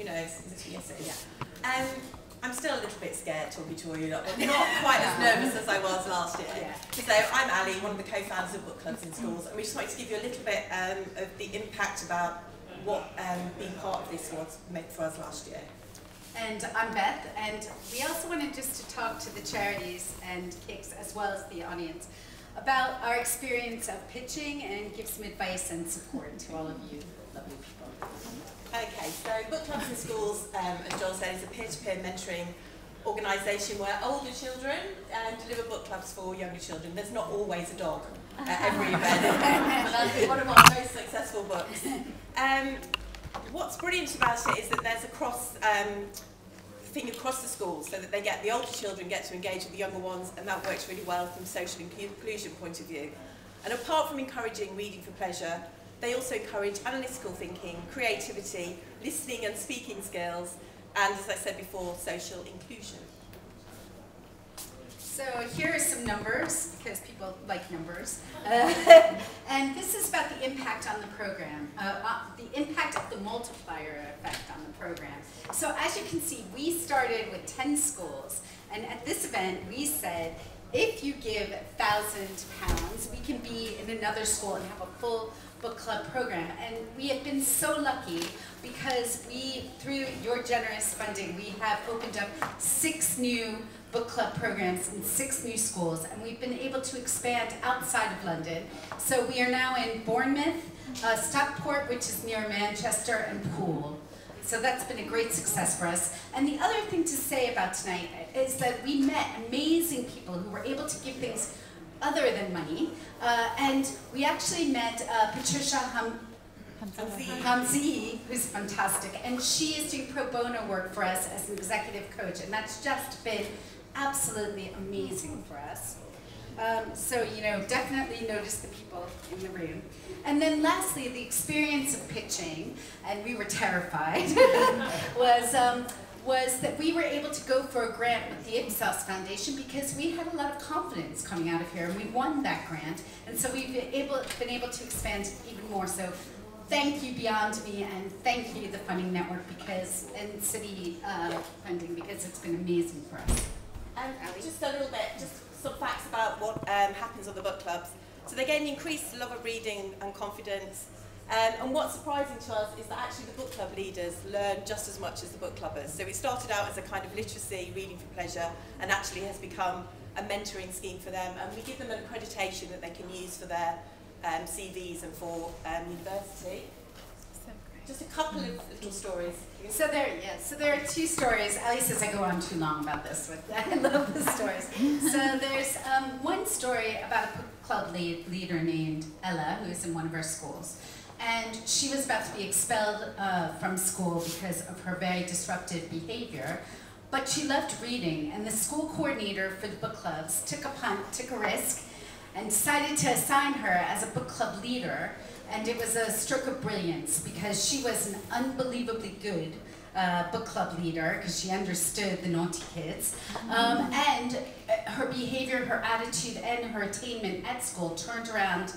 knows? Yes, it is. I'm still a little bit scared talking to all you lot, but not quite as nervous as I was last year. Yeah. So I'm Ali, one of the co-founders of book clubs in schools, and we just wanted to give you a little bit of the impact about what being part of this was made for us last year. And I'm Beth, and we also wanted just to talk to the charities and KICS as well as the audience about our experience of pitching and give some advice and support to all of you lovely people. Okay, so book clubs in schools, as Joel said, is a peer-to-peer mentoring organisation where older children deliver book clubs for younger children. There's not always a dog at every event, but that's one of our most successful books. What's brilliant about it is that there's a thing across the schools, so that the older children get to engage with the younger ones, and that works really well from a social inclusion point of view. And apart from encouraging reading for pleasure, they also encourage analytical thinking, creativity, listening and speaking skills, and, as I said before, social inclusion. So here are some numbers, because people like numbers. And this is about the impact on the program, the impact of the multiplier effect on the program. So as you can see, we started with 10 schools, and at this event we said, if you give £1,000, we can be in another school and have a full book club program. And we have been so lucky because through your generous funding, we have opened up 6 new book club programs in 6 new schools, and we've been able to expand outside of London. So we are now in Bournemouth, Stockport, which is near Manchester, and Poole. So that's been a great success for us. And the other thing to say about tonight is that we met amazing people who were able to give things other than money. And we actually met Patricia Hamzi, who's fantastic. And she is doing pro bono work for us as an executive coach. And that's just been absolutely amazing for us. So, you know, definitely notice the people in the room. And then lastly, the experience of pitching, and we were terrified, was that we were able to go for a grant with the Ipsos Foundation because we had a lot of confidence coming out of here, and we won that grant. And so we've been able to expand even more. So thank you Beyond Me, and thank you the Funding Network and City funding, because it's been amazing for us. Just a little bit, just some facts about what happens on the book clubs. So they gain increased love of reading and confidence. And what's surprising to us is that actually the book club leaders learn just as much as the book clubbers. So it started out as a kind of literacy, reading for pleasure, and actually has become a mentoring scheme for them. And we give them an accreditation that they can use for their CVs and for university. Just a couple of little stories. So there are 2 stories. Ali says I go on too long about this, but I love the stories. So there's one story about a book club leader named Ella, who is in one of our schools. And she was about to be expelled from school because of her very disruptive behavior. But she loved reading, and the school coordinator for the book clubs took a punt, took a risk, and decided to assign her as a book club leader. And it was a stroke of brilliance because she was an unbelievably good book club leader because she understood the naughty kids. And her behavior, her attitude, and her attainment at school turned around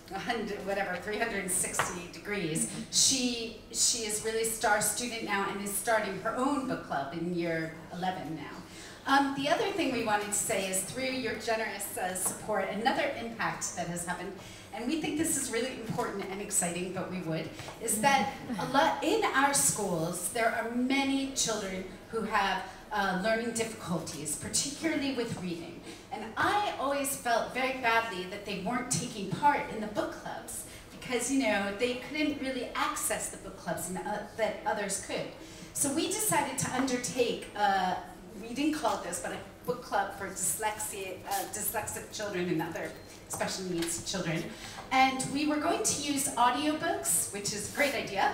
360 degrees. She is really a star student now and is starting her own book club in year 11 now. The other thing we wanted to say is through your generous support, another impact that has happened, and we think this is really important and exciting, but we would, is that in our schools, there are many children who have learning difficulties, particularly with reading. And I always felt very badly that they weren't taking part in the book clubs because, you know, they couldn't really access the book clubs that others could. So we decided to undertake we didn't call it this, but a book club for dyslexic children and other special needs children. And we were going to use audiobooks, which is a great idea,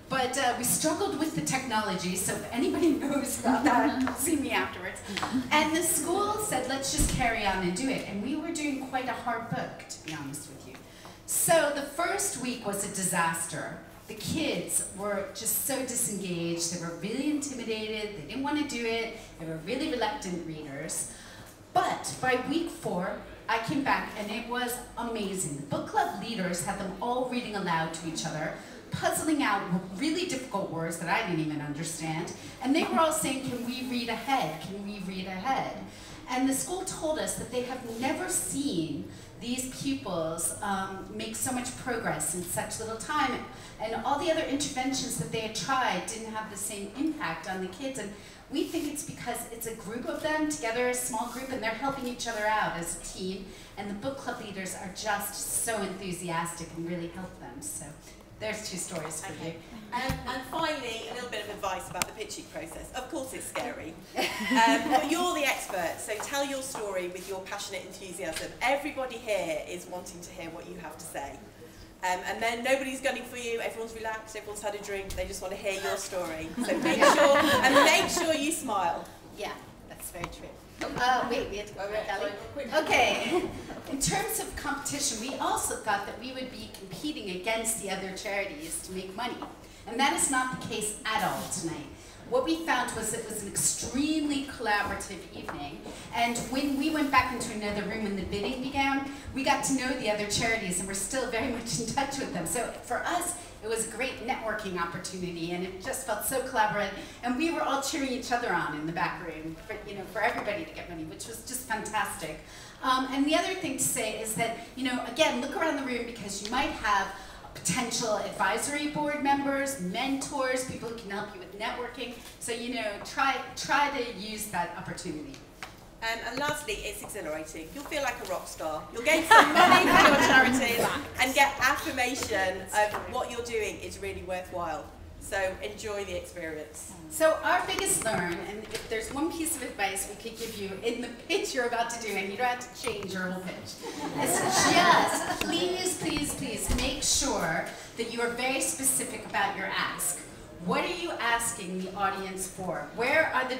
but we struggled with the technology, so if anybody knows about that, see me afterwards. And the school said, let's just carry on and do it. And we were doing quite a hard book, to be honest with you. So the first week was a disaster. The kids were just so disengaged, they were really intimidated, they didn't want to do it, they were really reluctant readers. But by week 4, I came back and it was amazing. The book club leaders had them all reading aloud to each other, puzzling out really difficult difficult words that I didn't even understand. And they were all saying, can we read ahead? Can we read ahead? And the school told us that they have never seen these pupils make so much progress in such little time. And all the other interventions that they had tried didn't have the same impact on the kids. And we think it's because it's a group of them together, a small group, and they're helping each other out as a team. And the book club leaders are just so enthusiastic and really help them. So there's 2 stories for you. And finally, a little bit of advice about the pitching process. Of course it's scary, but you're the expert, so tell your story with your passionate enthusiasm. Everybody here is wanting to hear what you have to say. And then nobody's gunning for you, everyone's relaxed, everyone's had a drink, they just want to hear your story. So make sure you smile. Yeah, that's very true. Wait, we had to go over Kelly. Okay, in terms of competition, we also thought that we would be competing against the other charities to make money. And that is not the case at all tonight. What we found was it was an extremely collaborative evening, and when we went back into another room when the bidding began, we got to know the other charities, and we're still very much in touch with them. So for us, it was a great networking opportunity, and it just felt so collaborative, and we were all cheering each other on in the back room for, for everybody to get money, which was just fantastic. And the other thing to say is that, again, look around the room, because you might have potential advisory board members, mentors, people who can help you with networking. So, try to use that opportunity. And lastly, it's exhilarating. You'll feel like a rock star. You'll gain some money for your charities and get affirmation of what you're doing is really worthwhile. So enjoy the experience. So our biggest learn, and if there's one piece of advice we could give you in the pitch you're about to do, and you don't have to change your whole pitch, is just please make sure that you are very specific about your ask. What are you asking the audience for? Where are the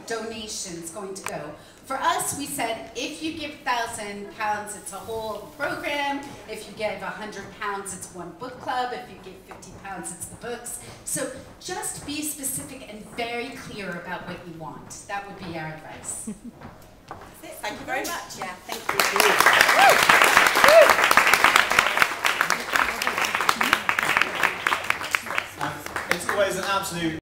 donations going to go? For us, we said, if you give £1,000, it's a whole program. If you give £100, it's one book club. If you give £50, it's the books. So just be specific and very clear about what you want. That would be our advice. That's it. Thank you very much. Yeah, thank you. It's always an absolute